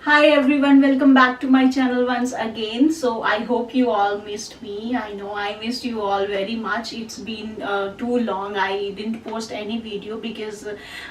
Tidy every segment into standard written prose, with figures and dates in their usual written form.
Hi everyone, welcome back to my channel once again. So I hope you all missed me. I know I missed you all very much. It's been too long. I didn't post any video because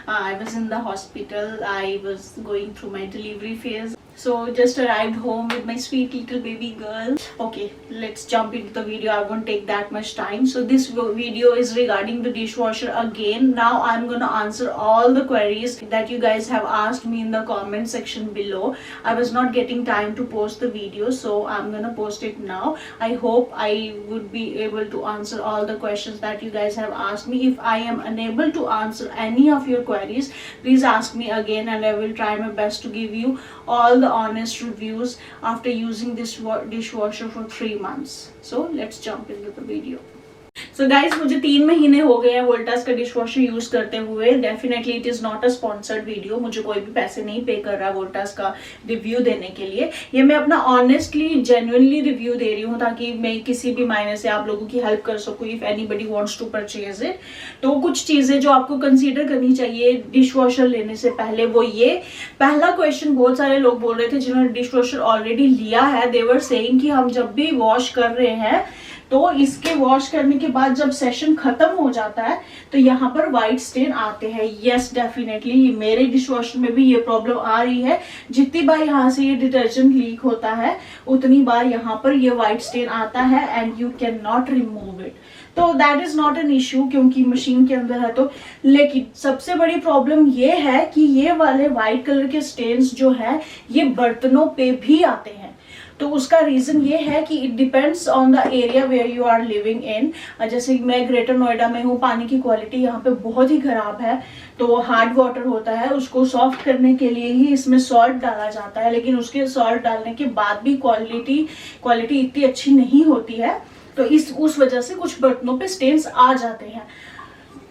I was in the hospital. I was going through my delivery phase. So just arrived home with my sweet little baby girl. Okay, let's jump into the video. I won't take that much time. So this video is regarding the dishwasher again. Now I'm gonna answer all the queries that you guys have asked me in the comment section below. I was not getting time to post the video, so I'm gonna post it now. I hope I would be able to answer all the questions that you guys have asked me. If I am unable to answer any of your queries, please ask me again and I will try my best to give you all the honest reviews after using this dishwasher for 3 months. So let's jump into the video. So guys मुझे 3 महीने हो गए हैं वोल्टास का dishwasher use करते हुए. Definitely it is not a sponsored video. मुझे कोई भी पैसे नहीं पे कर रहा है वोल्टास का रिव्यू देने के लिए. ये मैं अपना ऑनेस्टली जेन्युइनली रिव्यू दे रही हूँ ताकि मैं किसी भी मायने से आप लोगों की हेल्प कर सकूँ if anybody wants to purchase it. तो कुछ चीजें जो आपको कंसीडर करनी चाहिए डिशवॉशर लेने से पहले वो ये. पहला क्वेश्चन बहुत सारे लोग बोल रहे थे जिन्होंने डिशवॉशर ऑलरेडी लिया है. दे वर सेइंग कि हम जब भी वॉश कर रहे हैं तो इसके वॉश करने के बाद जब सेशन खत्म हो जाता है तो यहाँ पर व्हाइट स्टेन आते हैं. यस डेफिनेटली मेरे डिशवॉशर में भी ये प्रॉब्लम आ रही है. जितनी बार यहाँ से ये डिटर्जेंट लीक होता है उतनी बार यहाँ पर ये व्हाइट स्टेन आता है and you can not remove it. तो that is not an issue क्योंकि मशीन के अंदर है तो. लेकिन सबसे बड़ी प्रॉब्लम ये है कि ये वाले व्हाइट कलर के स्टेन्स जो है ये बर्तनों पे भी आते हैं. तो उसका रीजन ये है कि it depends on the area where you are living in. जैसे मैं ग्रेटर नोएडा में हूँ, पानी की क्वालिटी यहाँ पे बहुत ही खराब है. तो हार्ड वाटर होता है, उसको सॉफ्ट करने के लिए ही इसमें सॉल्ट डाला जाता है. लेकिन उसके सॉल्ट डालने के बाद भी क्वालिटी इतनी अच्छी नहीं होती है. तो उस वजह से कुछ बर्तनों पे स्टेन्स आ जाते हैं.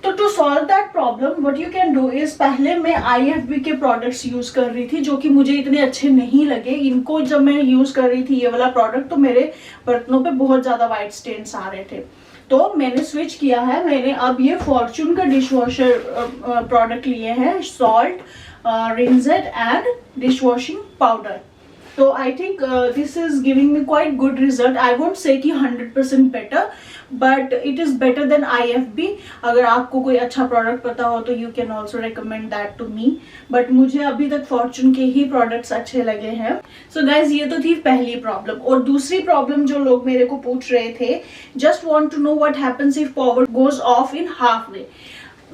तो to solve that problem what you can do is, पहले मैं IFB के प्रोडक्ट्स यूज कर रही थी जो कि मुझे इतने अच्छे नहीं लगे. इनको जब मैं यूज कर रही थी ये वाला प्रोडक्ट तो मेरे बर्तनों पे बहुत ज्यादा व्हाइट स्टेन्स आ रहे थे. तो मैंने स्विच किया है. मैंने अब ये फॉर्च्यून का डिशवॉशर प्रोडक्ट लिए हैं, salt, rinse aid and dishwashing powder. तो I think this is giving me quite good result. I won't say कि 100% better but it is better than IFB. अगर आपको कोई अच्छा प्रोडक्ट पता हो तो you can also recommend that to me. But मुझे अभी तक फॉर्च्यून के ही प्रोडक्ट्स अच्छे लगे हैं. सो गाइज ये तो थी पहली प्रॉब्लम. और दूसरी प्रॉब्लम जो लोग मेरे को पूछ रहे थे, just want to know what happens if power goes off in half way.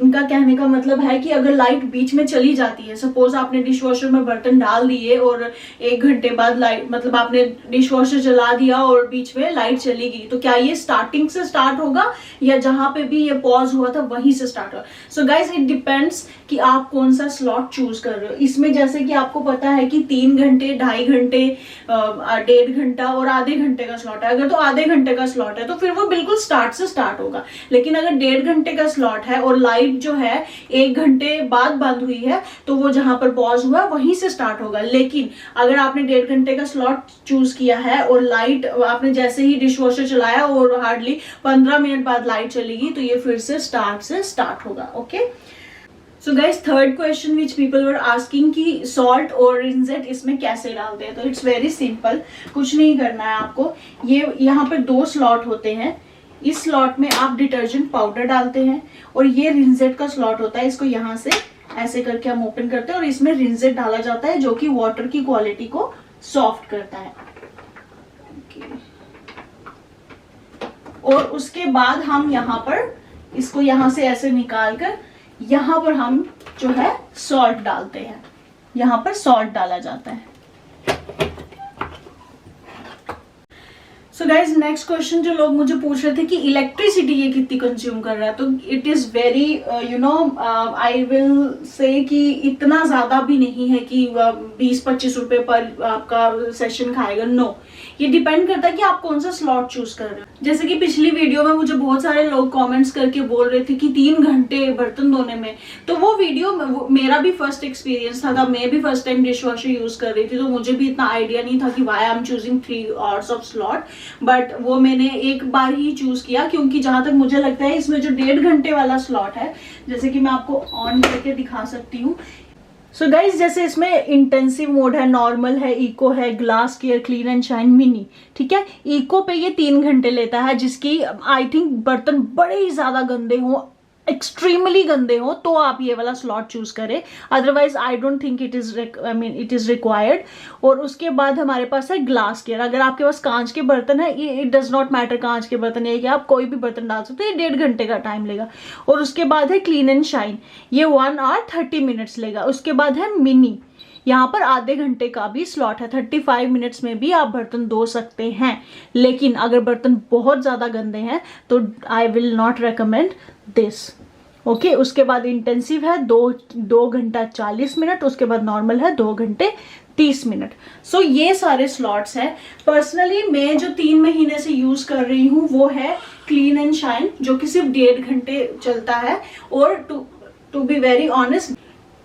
उनका कहने का मतलब है कि अगर लाइट बीच में चली जाती है, सपोज आपने डिशवॉशर में बर्तन डाल दिए और 1 घंटे बाद लाइट, मतलब आपने डिशवॉशर जला दिया और बीच में लाइट चली गई, तो क्या ये स्टार्टिंग से स्टार्ट होगा या जहां पे भी ये पॉज हुआ था वहीं से स्टार्ट होगा. सो गाइज इट डिपेंड्स कि आप कौन सा स्लॉट चूज कर रहे हो. इसमें जैसे कि आपको पता है कि 3 घंटे, 2.5 घंटे, 1.5 घंटा और आधे घंटे का स्लॉट है. अगर तो आधे घंटे का स्लॉट है तो फिर वो बिल्कुल स्टार्ट से स्टार्ट होगा. लेकिन अगर 1.5 घंटे का स्लॉट है और लाइट जो है 1 घंटे बाद बंद हुई है तो वो जहां पर पॉज हुआ वहीं से स्टार्ट होगा. लेकिन अगर आपने 1.5 घंटे का स्लॉट चूज किया है और लाइट आपने जैसे ही डिशवॉशर चलाया और हार्डली 15 मिनट बाद लाइट चलेगी तो ये फिर से स्टार्ट होगा. Okay. So guys third question which people were asking कि सॉल्ट और रिंजेट इसमें कैसे डालते हैं. तो इट्स वेरी सिंपल. कुछ नहीं करना है आपको. ये यहाँ पे 2 स्लॉट होते हैं. इस स्लॉट में आप डिटर्जेंट पाउडर डालते हैं और ये रिंजेट का स्लॉट होता है. इसको यहाँ से ऐसे करके हम ओपन करते हैं और इसमें रिंजेट डाला जाता है जो कि वाटर की क्वालिटी को सॉफ्ट करता है. और उसके बाद हम यहाँ पर इसको यहाँ से ऐसे निकाल कर यहाँ पर हम जो है सॉल्ट डालते हैं. यहाँ पर सॉल्ट डाला जाता है. सो गाइज नेक्स्ट क्वेश्चन जो लोग मुझे पूछ रहे थे कि इलेक्ट्रिसिटी ये कितनी कंज्यूम कर रहा है. तो it is very I will say कि इतना ज्यादा भी नहीं है कि 20-25 रुपए पर आपका सेशन खाएगा. नो, ये डिपेंड करता है कि आप कौन सा स्लॉट चूज कर रहे हो. जैसे कि पिछली वीडियो में मुझे बहुत सारे लोग कमेंट्स करके बोल रहे थे कि 3 घंटे बर्तन धोने में. तो वो वीडियो मेरा भी फर्स्ट एक्सपीरियंस था. मैं भी फर्स्ट टाइम डिशवॉशर यूज कर रही थी तो मुझे भी इतना आइडिया नहीं था कि why I am choosing 3 hours of slot. But वो मैंने एक बार ही चूज किया क्योंकि जहां तक मुझे लगता है इसमें जो 1.5 घंटे वाला स्लॉट है, जैसे कि मैं आपको ऑन करके दिखा सकती हूँ, सो गाइज जैसे इसमें इंटेंसिव मोड है, नॉर्मल है, इको है, glass care, clean and shine, mini, ठीक है। इको पे ये 3 घंटे लेता है, जिसकी आई थिंक बर्तन बड़े ही ज्यादा गंदे हो, एक्सट्रीमली गंदे हो, तो आप ये वाला स्लॉट चूज करें, otherwise I don't think it is required. और उसके बाद हमारे पास है ग्लास केयर। अगर आपके पास कांच के बर्तन है, इट डज नॉट मैटर कांच के बर्तन है कि आप कोई भी बर्तन डाल सकते हैं, 1.5 घंटे का टाइम लेगा। और उसके बाद है क्लीन एंड शाइन, ये 1 आवर 30 मिनट्स लेगा। उसके बाद है मिनी, यहाँ पर आधे घंटे का भी स्लॉट है, 35 मिनट्स में भी आप बर्तन धो सकते हैं। लेकिन अगर बर्तन बहुत ज्यादा गंदे हैं तो I will not recommend this. Okay, उसके बाद इंटेंसिव है 2 घंटा 40 मिनट, उसके बाद नॉर्मल है 2 घंटे 30 मिनट। सो ये सारे स्लॉट्स हैं। पर्सनली मैं जो 3 महीने से यूज कर रही हूँ वो है क्लीन एंड शाइन, जो कि सिर्फ 1.5 घंटे चलता है। और टू बी वेरी ऑनेस्ट,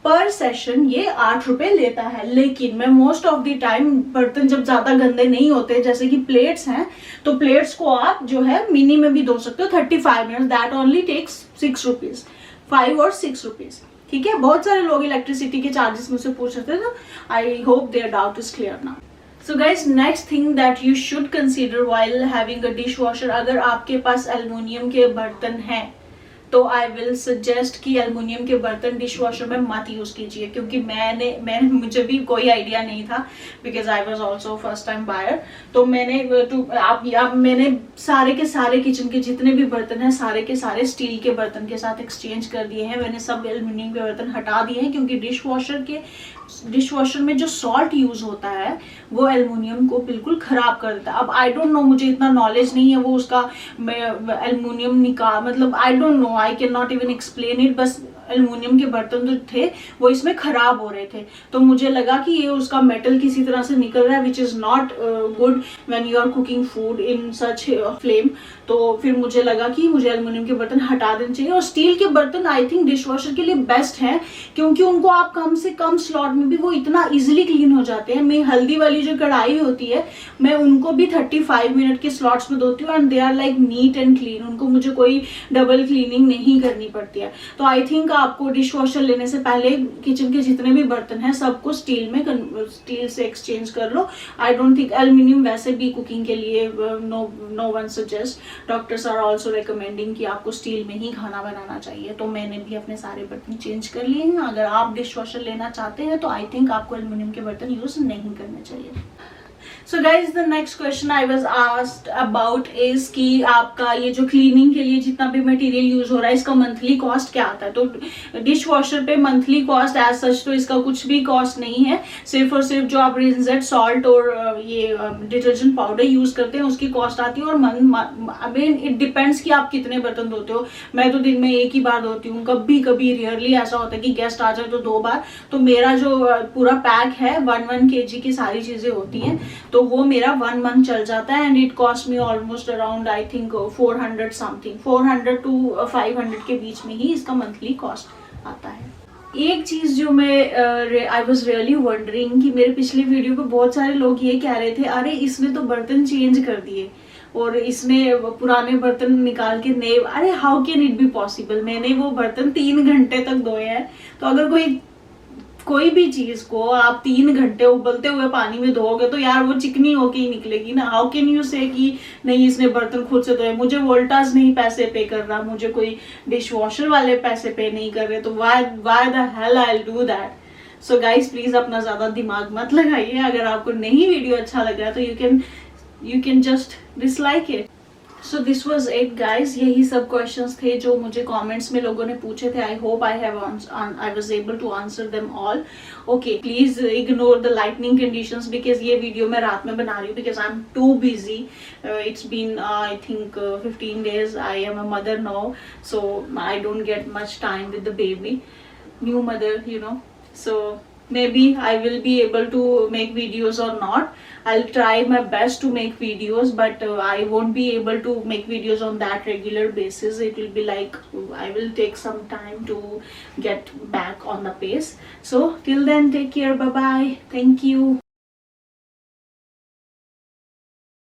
पर सेशन ये 8 रुपए लेता है। लेकिन मैं मोस्ट ऑफ द टाइम बर्तन जब ज्यादा गंदे नहीं होते, जैसे कि प्लेट्स हैं, तो प्लेट्स को आप जो है मिनी में भी धो सकते हो 35 minute, that only takes 6 rupees, 5 और 6 रुपीज, ठीक है। बहुत सारे लोग इलेक्ट्रिसिटी के चार्जेस मुझसे पूछ रहे थे, तो I hope their doubt is clear now. So guys, next thing that you should consider while having a dishwasher, अगर आपके पास एल्युमिनियम के बर्तन हैं तो आई विल सजेस्ट कि एल्युमिनियम के बर्तन डिश वॉशर में मत यूज कीजिए, क्योंकि मुझे भी कोई आइडिया नहीं था, because I was also first time buyer. तो मैंने सारे के सारे किचन के जितने भी बर्तन हैं, सारे के सारे स्टील के बर्तन के साथ एक्सचेंज कर दिए हैं। मैंने सब एल्युमिनियम के बर्तन हटा दिए हैं, क्योंकि डिश वॉशर में जो सॉल्ट यूज होता है वो एल्युमिनियम को बिल्कुल खराब कर देता है। अब आई डोंट नो, मुझे इतना नॉलेज नहीं है वो उसका एल्युमिनियम मतलब I don't know, I can not even explain it. बस एल्युमिनियम के बर्तन जो थे वो इसमें खराब हो रहे थे, तो मुझे लगा कि ये उसका मेटल किसी तरह से निकल रहा है, which is not good when you are cooking food in such flame. तो फिर मुझे लगा कि मुझे एल्युमिनियम के बर्तन हटा देने चाहिए। और स्टील के बर्तन आई थिंक डिश वॉशर के लिए बेस्ट हैं, क्योंकि उनको आप कम से कम स्लॉट में भी वो इतना इजिली क्लीन हो जाते हैं। मैं हल्दी वाली जो कढ़ाई होती है, मैं उनको भी 35 मिनट के स्लॉट्स में धोती हूँ, and they are like neat and clean, उनको मुझे कोई डबल क्लीनिंग नहीं करनी पड़ती है। तो आई थिंक आपको डिश वॉशर लेने से पहले किचन के जितने भी बर्तन हैं सबको स्टील से एक्सचेंज कर लो। आई डोंट थिंक एल्युमिनियम वैसे भी कुकिंग के लिए no one suggest, doctors are also recommending कि आपको स्टील में ही खाना बनाना चाहिए। तो मैंने भी अपने सारे बर्तन चेंज कर लिए हैं। अगर आप डिश वॉशर लेना चाहते हैं तो आई थिंक आपको एल्युमिनियम के बर्तन यूज नहीं करने चाहिए। So guys the next question I was asked about is कि आपका ये जो क्लीनिंग के लिए जितना भी मटेरियल यूज हो रहा है इसका मंथली कॉस्ट क्या आता है। तो डिश वॉशर पे मंथली कॉस्ट एज सच तो इसका कुछ भी कॉस्ट नहीं है, सिर्फ और सिर्फ जो आप रिंसेट सॉल्ट और ये डिटर्जेंट पाउडर यूज करते हैं उसकी कॉस्ट आती है। और इट डिपेंड्स कि आप कितने बर्तन धोते हो। मैं तो दिन में एक ही बार धोती हूँ, कभी कभी रियरली ऐसा होता है कि गेस्ट आ जाए तो 2 बार। तो मेरा जो पूरा पैक है 1 kg की सारी चीजें होती हैं, तो वो मेरा 1 मंथ चल जाता है। And it cost me almost around I think 400 something, 400 to 500 के बीच में ही इसका मंथली कॉस्ट आता है। एक चीज जो मैं आई वॉज रियली वंडरिंग कि मेरे पिछले वीडियो पे बहुत सारे लोग ये कह रहे थे, अरे इसने तो बर्तन चेंज कर दिए और इसने पुराने बर्तन निकाल के नए, अरे how can it be possible. मैंने वो बर्तन 3 घंटे तक धोए हैं। तो अगर कोई भी चीज को आप 3 घंटे उबलते हुए पानी में धोओगे तो यार वो चिकनी होके ही निकलेगी ना। हाउ कैन यू से कि नहीं इसने बर्तन खुद से धोए। मुझे वोल्टास नहीं पैसे पे कर रहा, मुझे कोई डिश वॉशर वाले पैसे पे नहीं कर रहे, तो why the hell I will do that. So guys please अपना ज्यादा दिमाग मत लगाइए। अगर आपको नहीं वीडियो अच्छा लगा तो you can just dislike it. So this was it guys, यही सब क्वेश्चंस थे जो मुझे कमेंट्स में लोगों ने पूछे थे। I hope I was able to answer them all. Okay, please ignore the lightning conditions because ये वीडियो मैं रात में बना रही हूँ because I am too busy. It's been I think 15 days I am a mother now, so I don't get much time with the baby, new mother you know. So maybe I will be able to make videos or not. I'll try my best to make videos, but I won't be able to make videos on that regular basis. It will be like I will take some time to get back on the pace. So till then, take care, bye bye, thank you.